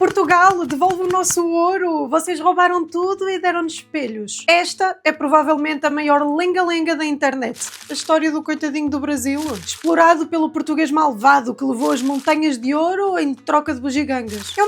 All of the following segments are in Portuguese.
Portugal, devolve o nosso ouro. Vocês roubaram tudo e deram-nos espelhos. Esta é provavelmente a maior lenga-lenga da internet. A história do coitadinho do Brasil, explorado pelo português malvado que levou as montanhas de ouro em troca de bugigangas. É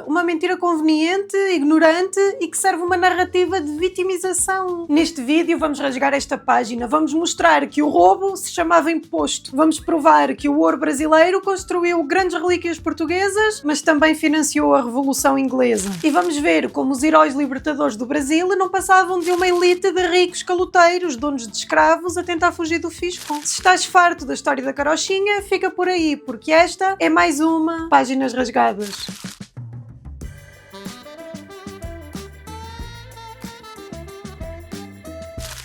uma mentira conveniente, ignorante e que serve uma narrativa de vitimização. Neste vídeo vamos rasgar esta página, vamos mostrar que o roubo se chamava imposto. Vamos provar que o ouro brasileiro construiu grandes relíquias portuguesas, mas também financiou a Revolução Inglesa. E vamos ver como os heróis libertadores do Brasil não passavam de uma elite de ricos caloteiros, donos de escravos, a tentar fugir do fisco. Se estás farto da história da carochinha, fica por aí, porque esta é mais uma Páginas Rasgadas.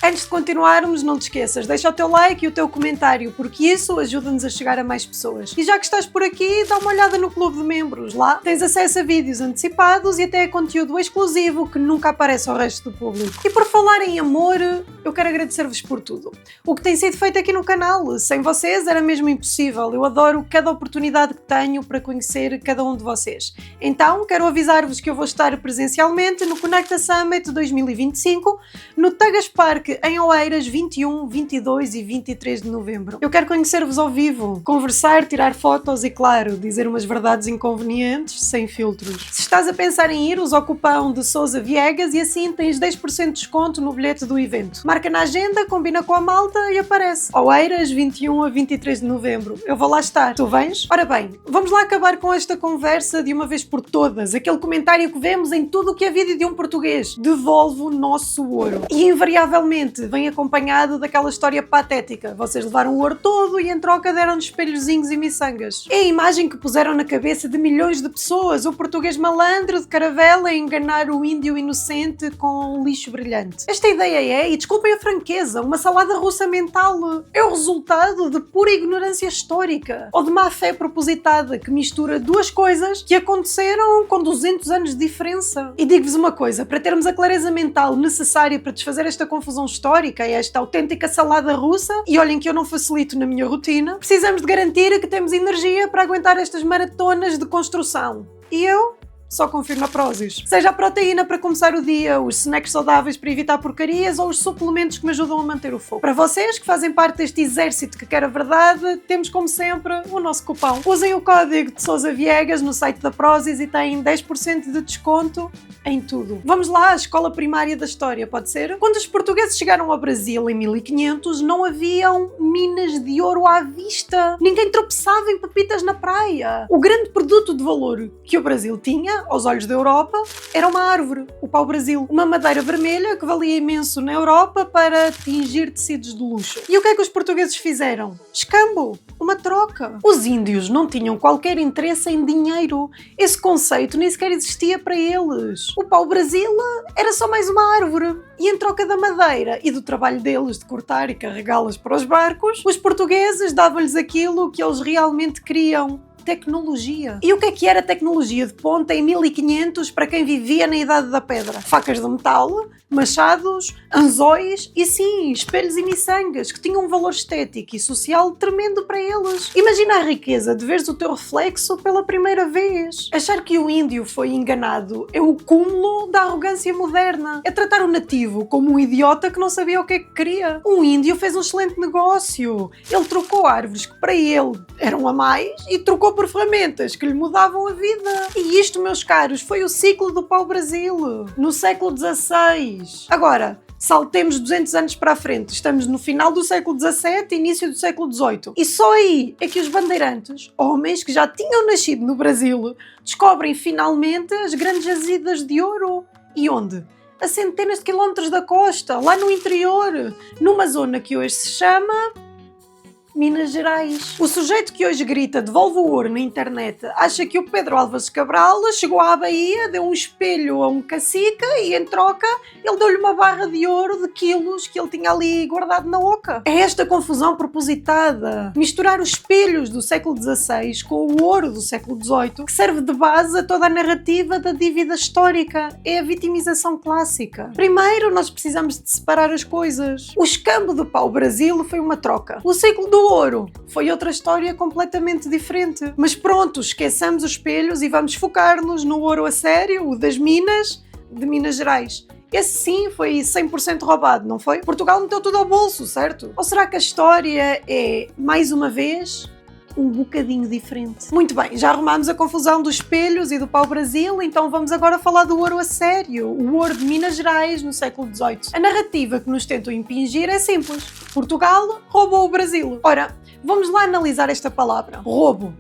Antes de continuarmos, não te esqueças, deixa o teu like e o teu comentário, porque isso ajuda-nos a chegar a mais pessoas. E já que estás por aqui, dá uma olhada no clube de membros. Lá tens acesso a vídeos antecipados e até a conteúdo exclusivo que nunca aparece ao resto do público. E por falar em amor, eu quero agradecer-vos por tudo. O que tem sido feito aqui no canal. Sem vocês era mesmo impossível. Eu adoro cada oportunidade que tenho para conhecer cada um de vocês. Então, quero avisar-vos que eu vou estar presencialmente no Conecta Summit 2025, no Tagas Park, em Oeiras, 21, 22 e 23 de novembro. Eu quero conhecer-vos ao vivo, conversar, tirar fotos e, claro, dizer umas verdades inconvenientes, sem filtros. Se estás a pensar em ir, usa o cupom de Sousa Viegas e assim tens 10% de desconto no bilhete do evento. Marca na agenda, combina com a malta e aparece. Oeiras, 21 a 23 de novembro. Eu vou lá estar. Tu vens? Ora bem, vamos lá acabar com esta conversa de uma vez por todas. Aquele comentário que vemos em tudo o que é vídeo de um português. Devolve o nosso ouro. E invariavelmente vem acompanhado daquela história patética. Vocês levaram o ouro todo e em troca deram-nos espelhozinhos e miçangas. É a imagem que puseram na cabeça de milhões de pessoas. O português malandro de caravela a enganar o índio inocente com um lixo brilhante. Esta ideia é, e desculpem a franqueza, uma salada russa mental. É o resultado de pura ignorância histórica ou de má fé propositada que mistura duas coisas que aconteceram com 200 anos de diferença. E digo-vos uma coisa, para termos a clareza mental necessária para desfazer esta confusão histórica, esta autêntica salada russa, e olhem que eu não facilito na minha rotina, precisamos de garantir que temos energia para aguentar estas maratonas de construção. E eu só confio na Prozis. Seja a proteína para começar o dia, os snacks saudáveis para evitar porcarias ou os suplementos que me ajudam a manter o foco. Para vocês que fazem parte deste exército que quer a verdade, temos como sempre o nosso cupom. Usem o código de Sousa Viegas no site da Prozis e têm 10% de desconto em tudo. Vamos lá à escola primária da história, pode ser? Quando os portugueses chegaram ao Brasil em 1500, não haviam minas de ouro à vista. Ninguém tropeçava em pepitas na praia. O grande produto de valor que o Brasil tinha, aos olhos da Europa, era uma árvore, o pau-brasil. Uma madeira vermelha que valia imenso na Europa para tingir tecidos de luxo. E o que é que os portugueses fizeram? Escambo, uma troca. Os índios não tinham qualquer interesse em dinheiro. Esse conceito nem sequer existia para eles. O pau-brasil era só mais uma árvore. E em troca da madeira e do trabalho deles de cortar e carregá-las para os barcos, os portugueses davam-lhes aquilo que eles realmente queriam: tecnologia. E o que era tecnologia de ponta em 1500 para quem vivia na Idade da Pedra? Facas de metal, machados, anzóis e sim, espelhos e miçangas que tinham um valor estético e social tremendo para eles. Imagina a riqueza de veres o teu reflexo pela primeira vez. Achar que o índio foi enganado é o cúmulo da arrogância moderna. É tratar o nativo como um idiota que não sabia o que é que queria. Um índio fez um excelente negócio. Ele trocou árvores que para ele eram a mais e trocou por ferramentas que lhe mudavam a vida. E isto, meus caros, foi o ciclo do pau-brasil, no século XVI. Agora, saltemos 200 anos para a frente, estamos no final do século XVII e início do século XVIII. E só aí é que os bandeirantes, homens que já tinham nascido no Brasil, descobrem finalmente as grandes jazidas de ouro. E onde? A centenas de quilómetros da costa, lá no interior, numa zona que hoje se chama Minas Gerais. O sujeito que hoje grita "devolve o ouro" na internet acha que o Pedro Álvares Cabral chegou à Bahia, deu um espelho a um cacique e em troca ele deu-lhe uma barra de ouro de quilos que ele tinha ali guardado na oca. É esta confusão propositada, misturar os espelhos do século XVI com o ouro do século XVIII, que serve de base a toda a narrativa da dívida histórica. É a vitimização clássica. Primeiro nós precisamos de separar as coisas. O escambo do pau-brasil foi uma troca. O ciclo do o ouro foi outra história completamente diferente. Mas pronto, esqueçamos os espelhos e vamos focar-nos no ouro a sério, o das minas, de Minas Gerais. Esse sim foi 100% roubado, não foi? Portugal meteu tudo ao bolso, certo? Ou será que a história é, mais uma vez, um bocadinho diferente? Muito bem, já arrumámos a confusão dos espelhos e do pau-brasil, então vamos agora falar do ouro a sério, o ouro de Minas Gerais no século XVIII. A narrativa que nos tentam impingir é simples. Portugal roubou o Brasil. Ora, vamos lá analisar esta palavra, roubo.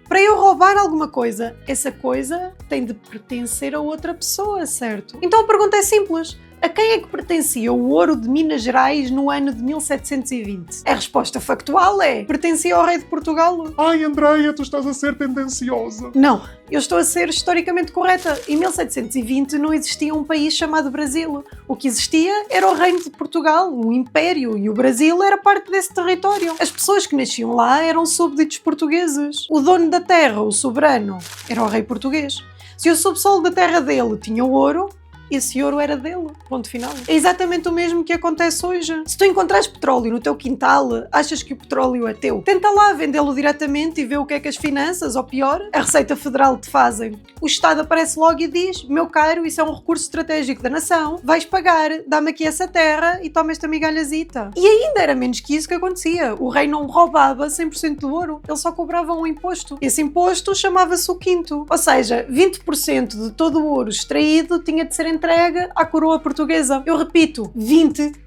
Para eu roubar alguma coisa, essa coisa tem de pertencer a outra pessoa, certo? Então a pergunta é simples. A quem é que pertencia o ouro de Minas Gerais no ano de 1720? A resposta factual é: pertencia ao rei de Portugal. Ai, Andreia, tu estás a ser tendenciosa. Não, eu estou a ser historicamente correta. Em 1720 não existia um país chamado Brasil. O que existia era o reino de Portugal, o império, e o Brasil era parte desse território. As pessoas que nasciam lá eram súbditos portugueses. O dono da terra, o soberano, era o rei português. Se o subsolo da terra dele tinha ouro, esse ouro era dele, ponto final. É exatamente o mesmo que acontece hoje. Se tu encontrares petróleo no teu quintal, achas que o petróleo é teu? Tenta lá vendê-lo diretamente e vê o que é que as finanças, ou pior, a Receita Federal te fazem. O Estado aparece logo e diz: meu caro, isso é um recurso estratégico da nação, vais pagar, dá-me aqui essa terra e toma esta migalhazita. E ainda era menos que isso que acontecia. O rei não roubava 100% do ouro, ele só cobrava um imposto. Esse imposto chamava-se o quinto. Ou seja, 20% de todo o ouro extraído tinha de ser entregue à coroa portuguesa. Eu repito, 20%.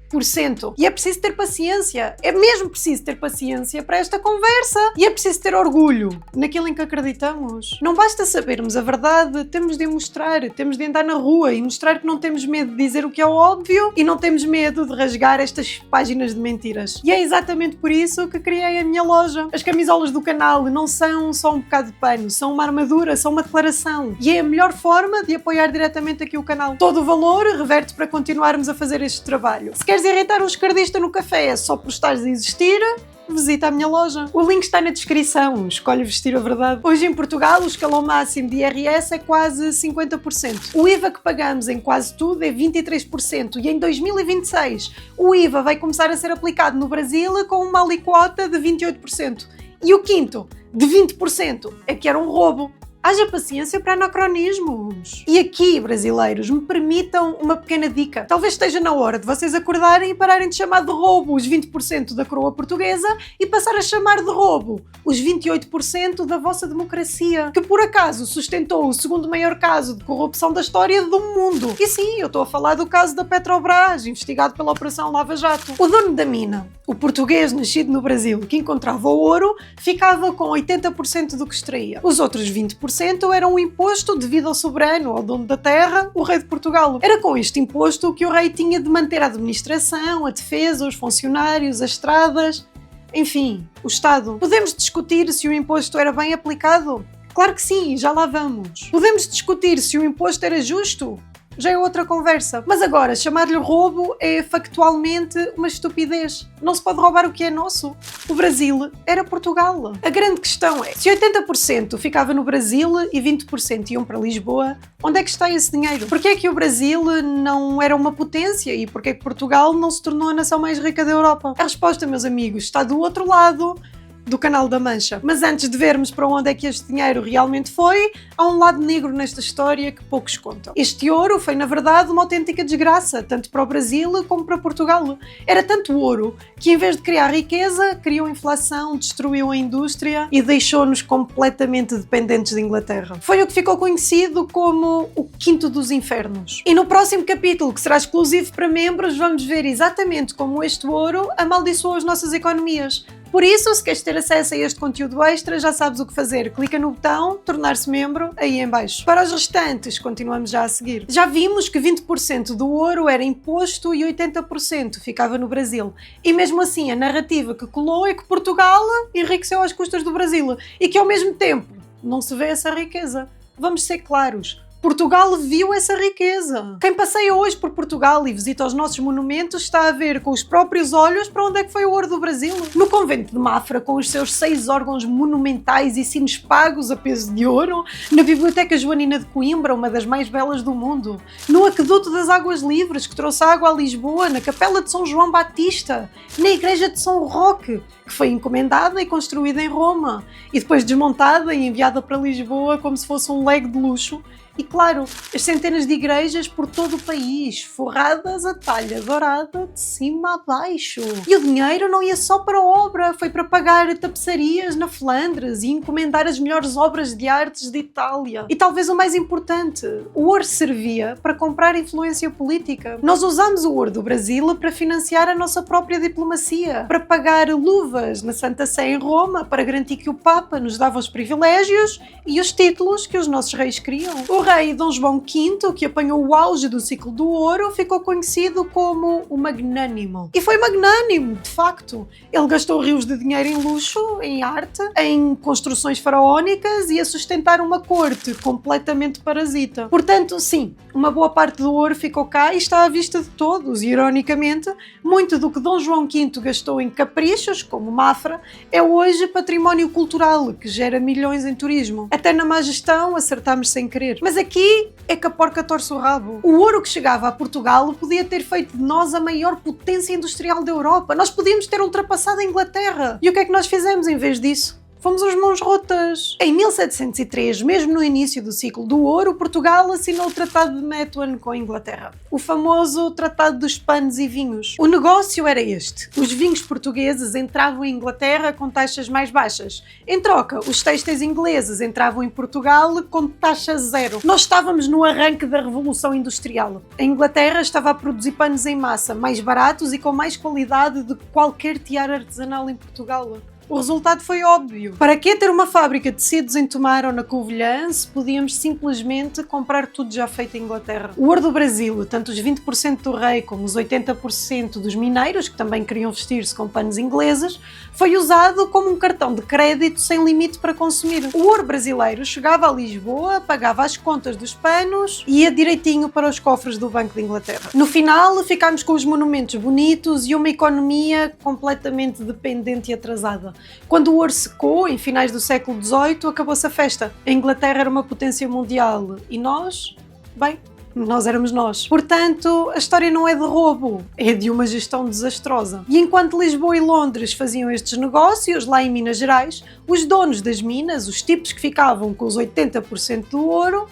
E é preciso ter paciência. É mesmo preciso ter paciência para esta conversa. E é preciso ter orgulho naquilo em que acreditamos. Não basta sabermos a verdade, temos de mostrar, temos de andar na rua e mostrar que não temos medo de dizer o que é óbvio e não temos medo de rasgar estas páginas de mentiras. E é exatamente por isso que criei a minha loja. As camisolas do canal não são só um bocado de pano, são uma armadura, são uma declaração. E é a melhor forma de apoiar diretamente aqui o canal. Todo o valor reverte para continuarmos a fazer este trabalho. Se queres irritar um esquerdista no café só por estares a existir, visita a minha loja. O link está na descrição, escolhe vestir a verdade. Hoje em Portugal o escalão máximo de IRS é quase 50%. O IVA que pagamos em quase tudo é 23% e em 2026 o IVA vai começar a ser aplicado no Brasil com uma alíquota de 28%. E o quinto, de 20%, é que era um roubo. Haja paciência para anacronismos. E aqui, brasileiros, me permitam uma pequena dica. Talvez esteja na hora de vocês acordarem e pararem de chamar de roubo os 20% da coroa portuguesa e passar a chamar de roubo os 28% da vossa democracia, que por acaso sustentou o segundo maior caso de corrupção da história do mundo. E sim, eu estou a falar do caso da Petrobras, investigado pela Operação Lava Jato. O dono da mina, o português nascido no Brasil, que encontrava o ouro, ficava com 80% do que extraía. Os outros 20% era um imposto devido ao soberano, ao dono da terra, o rei de Portugal. Era com este imposto que o rei tinha de manter a administração, a defesa, os funcionários, as estradas, enfim, o Estado. Podemos discutir se o imposto era bem aplicado? Claro que sim, já lá vamos. Podemos discutir se o imposto era justo? Já é outra conversa. Mas agora, chamar-lhe roubo é factualmente uma estupidez. Não se pode roubar o que é nosso. O Brasil era Portugal. A grande questão é, se 80% ficava no Brasil e 20% iam para Lisboa, onde é que está esse dinheiro? Porquê é que o Brasil não era uma potência e porquê é que Portugal não se tornou a nação mais rica da Europa? A resposta, meus amigos, está do outro lado do Canal da Mancha. Mas antes de vermos para onde é que este dinheiro realmente foi, há um lado negro nesta história que poucos contam. Este ouro foi, na verdade, uma autêntica desgraça, tanto para o Brasil como para Portugal. Era tanto ouro que, em vez de criar riqueza, criou inflação, destruiu a indústria e deixou-nos completamente dependentes de Inglaterra. Foi o que ficou conhecido como o Quinto dos Infernos. E no próximo capítulo, que será exclusivo para membros, vamos ver exatamente como este ouro amaldiçoou as nossas economias. Por isso, se queres ter acesso a este conteúdo extra, já sabes o que fazer. Clica no botão tornar-se membro aí em baixo. Para os restantes, continuamos já a seguir. Já vimos que 20% do ouro era imposto e 80% ficava no Brasil. E mesmo assim, a narrativa que colou é que Portugal enriqueceu às custas do Brasil e que ao mesmo tempo não se vê essa riqueza. Vamos ser claros. Portugal viu essa riqueza. Quem passeia hoje por Portugal e visita os nossos monumentos está a ver com os próprios olhos para onde é que foi o ouro do Brasil. No convento de Mafra, com os seus 6 órgãos monumentais e sinos pagos a peso de ouro, na Biblioteca Joanina de Coimbra, uma das mais belas do mundo, no Aqueduto das Águas Livres, que trouxe água a Lisboa, na Capela de São João Batista, na Igreja de São Roque, que foi encomendada e construída em Roma, e depois desmontada e enviada para Lisboa como se fosse um leg de luxo. E claro, as centenas de igrejas por todo o país, forradas a talha dourada de cima a baixo. E o dinheiro não ia só para a obra, foi para pagar tapeçarias na Flandres e encomendar as melhores obras de artes de Itália. E talvez o mais importante, o ouro servia para comprar influência política. Nós usamos o ouro do Brasil para financiar a nossa própria diplomacia, para pagar luvas na Santa Sé em Roma, para garantir que o Papa nos dava os privilégios e os títulos que os nossos reis queriam. O rei Dom João V, que apanhou o auge do ciclo do ouro, ficou conhecido como o Magnânimo. E foi magnânimo, de facto. Ele gastou rios de dinheiro em luxo, em arte, em construções faraónicas e a sustentar uma corte completamente parasita. Portanto, sim, uma boa parte do ouro ficou cá e está à vista de todos. E, ironicamente, muito do que Dom João V gastou em caprichos, como Mafra, é hoje património cultural, que gera milhões em turismo. Até na má gestão acertámos sem querer. Mas aqui é que a porca torce o rabo. O ouro que chegava a Portugal podia ter feito de nós a maior potência industrial da Europa. Nós podíamos ter ultrapassado a Inglaterra. E o que é que nós fizemos em vez disso? Fomos às mãos rotas. Em 1703, mesmo no início do ciclo do ouro, Portugal assinou o Tratado de Methuen com a Inglaterra. O famoso Tratado dos Panos e Vinhos. O negócio era este. Os vinhos portugueses entravam em Inglaterra com taxas mais baixas. Em troca, os têxteis ingleses entravam em Portugal com taxa zero. Nós estávamos no arranque da Revolução Industrial. A Inglaterra estava a produzir panos em massa, mais baratos e com mais qualidade do que qualquer tiara artesanal em Portugal. O resultado foi óbvio. Para que ter uma fábrica de tecidos em Tomar ou na Covilhã se podíamos simplesmente comprar tudo já feito em Inglaterra? O ouro do Brasil, tanto os 20% do rei como os 80% dos mineiros, que também queriam vestir-se com panos ingleses, foi usado como um cartão de crédito sem limite para consumir. O ouro brasileiro chegava a Lisboa, pagava as contas dos panos e ia direitinho para os cofres do Banco de Inglaterra. No final, ficámos com os monumentos bonitos e uma economia completamente dependente e atrasada. Quando o ouro secou, em finais do século XVIII, acabou-se a festa. A Inglaterra era uma potência mundial e nós, bem, nós éramos nós. Portanto, a história não é de roubo, é de uma gestão desastrosa. E enquanto Lisboa e Londres faziam estes negócios, lá em Minas Gerais, os donos das minas, os tipos que ficavam com os 80% do ouro,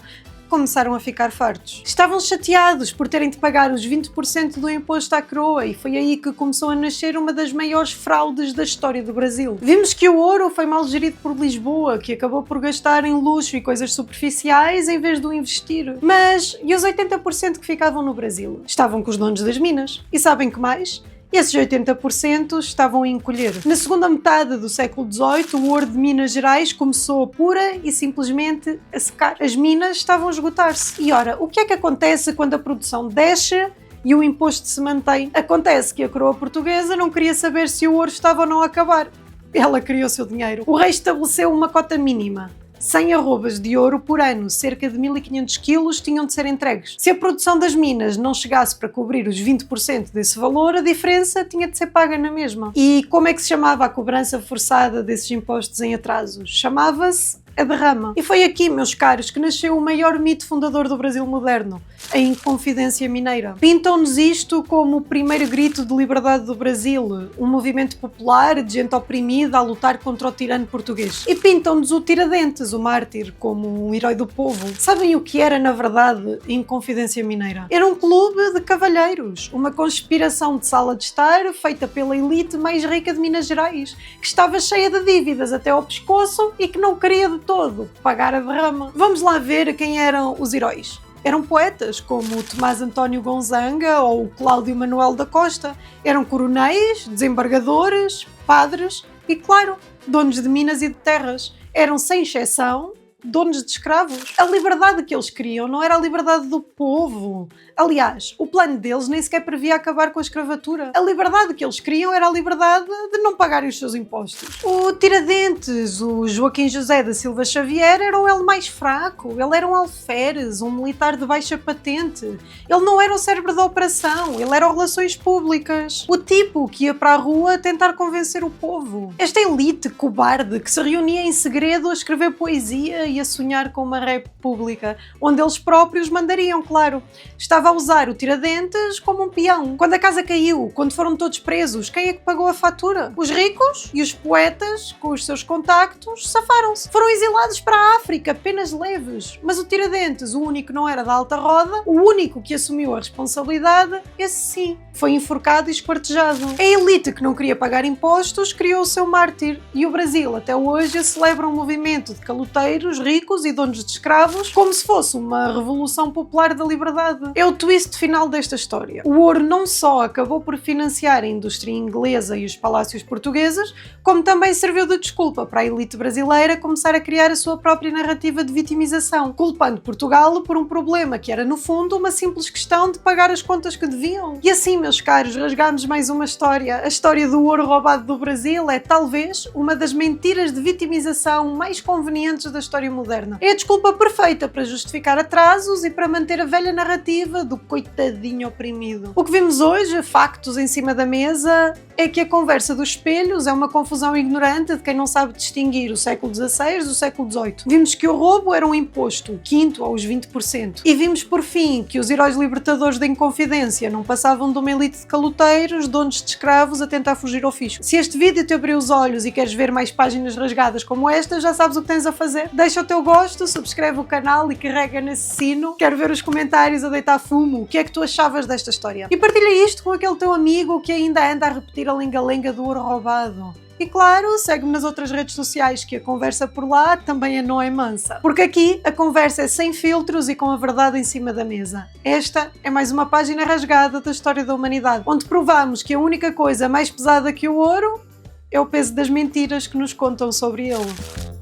começaram a ficar fartos. Estavam chateados por terem de pagar os 20% do imposto à coroa e foi aí que começou a nascer uma das maiores fraudes da história do Brasil. Vimos que o ouro foi mal gerido por Lisboa, que acabou por gastar em luxo e coisas superficiais em vez de o investir. Mas e os 80% que ficavam no Brasil? Estavam com os donos das minas. E sabem que mais? Esses 80% estavam a encolher. Na segunda metade do século XVIII, o ouro de Minas Gerais começou pura e simplesmente a secar. As minas estavam a esgotar-se. E ora, o que é que acontece quando a produção desce e o imposto se mantém? Acontece que a coroa portuguesa não queria saber se o ouro estava ou não a acabar. Ela queria o seu dinheiro. O rei estabeleceu uma cota mínima. 100 arrobas de ouro por ano, cerca de 1.500 quilos, tinham de ser entregues. Se a produção das minas não chegasse para cobrir os 20% desse valor, a diferença tinha de ser paga na mesma. E como é que se chamava a cobrança forçada desses impostos em atrasos? Chamava-se a derrama. E foi aqui, meus caros, que nasceu o maior mito fundador do Brasil moderno, a Inconfidência Mineira. Pintam-nos isto como o primeiro grito de liberdade do Brasil, um movimento popular de gente oprimida a lutar contra o tirano português. E pintam-nos o Tiradentes, o mártir, como um herói do povo. Sabem o que era, na verdade, a Inconfidência Mineira? Era um clube de cavalheiros, uma conspiração de sala de estar feita pela elite mais rica de Minas Gerais, que estava cheia de dívidas até ao pescoço e que não queria de todo pagar a derrama. Vamos lá ver quem eram os heróis. Eram poetas, como o Tomás António Gonzaga ou o Cláudio Manuel da Costa. Eram coronéis, desembargadores, padres e, claro, donos de minas e de terras. Eram, sem exceção, donos de escravos. A liberdade que eles queriam não era a liberdade do povo. Aliás, o plano deles nem sequer previa acabar com a escravatura. A liberdade que eles queriam era a liberdade de não pagarem os seus impostos. O Tiradentes, o Joaquim José da Silva Xavier, era o elo mais fraco. Ele era um alferes, um militar de baixa patente. Ele não era o cérebro da operação, ele era o relações públicas. O tipo que ia para a rua tentar convencer o povo. Esta elite cobarde que se reunia em segredo a escrever poesia e a sonhar com uma república, onde eles próprios mandariam, claro. Estava a usar o Tiradentes como um peão. Quando a casa caiu, quando foram todos presos, quem é que pagou a fatura? Os ricos e os poetas, com os seus contactos, safaram-se. Foram exilados para a África, penas leves. Mas o Tiradentes, o único que não era da alta roda, o único que assumiu a responsabilidade, esse sim, foi enforcado e esquartejado. A elite que não queria pagar impostos criou o seu mártir. E o Brasil, até hoje, celebra um movimento de caloteiros, ricos e donos de escravos como se fosse uma revolução popular da liberdade. É o twist final desta história. O ouro não só acabou por financiar a indústria inglesa e os palácios portugueses, como também serviu de desculpa para a elite brasileira começar a criar a sua própria narrativa de vitimização, culpando Portugal por um problema que era, no fundo, uma simples questão de pagar as contas que deviam. E assim, meus caros, rasgámos mais uma história. A história do ouro roubado do Brasil é, talvez, uma das mentiras de vitimização mais convenientes da história moderna. É a desculpa perfeita para justificar atrasos e para manter a velha narrativa do coitadinho oprimido. O que vimos hoje, factos em cima da mesa, é que a conversa dos espelhos é uma confusão ignorante de quem não sabe distinguir o século XVI do século XVIII. Vimos que o roubo era um imposto, quinto aos 20%. E vimos, por fim, que os heróis libertadores da Inconfidência não passavam de uma elite de caloteiros, donos de escravos, a tentar fugir ao fisco. Se este vídeo te abriu os olhos e queres ver mais páginas rasgadas como esta, já sabes o que tens a fazer. Deixa o teu gosto, subscreve o canal e carrega nesse sino. Quero ver os comentários a deitar fumo. O que é que tu achavas desta história? E partilha isto com aquele teu amigo que ainda anda a repetir a lenga-lenga do ouro roubado. E claro, segue-me nas outras redes sociais que a conversa por lá também não é mansa. Porque aqui a conversa é sem filtros e com a verdade em cima da mesa. Esta é mais uma página rasgada da história da humanidade, onde provamos que a única coisa mais pesada que o ouro é o peso das mentiras que nos contam sobre ele.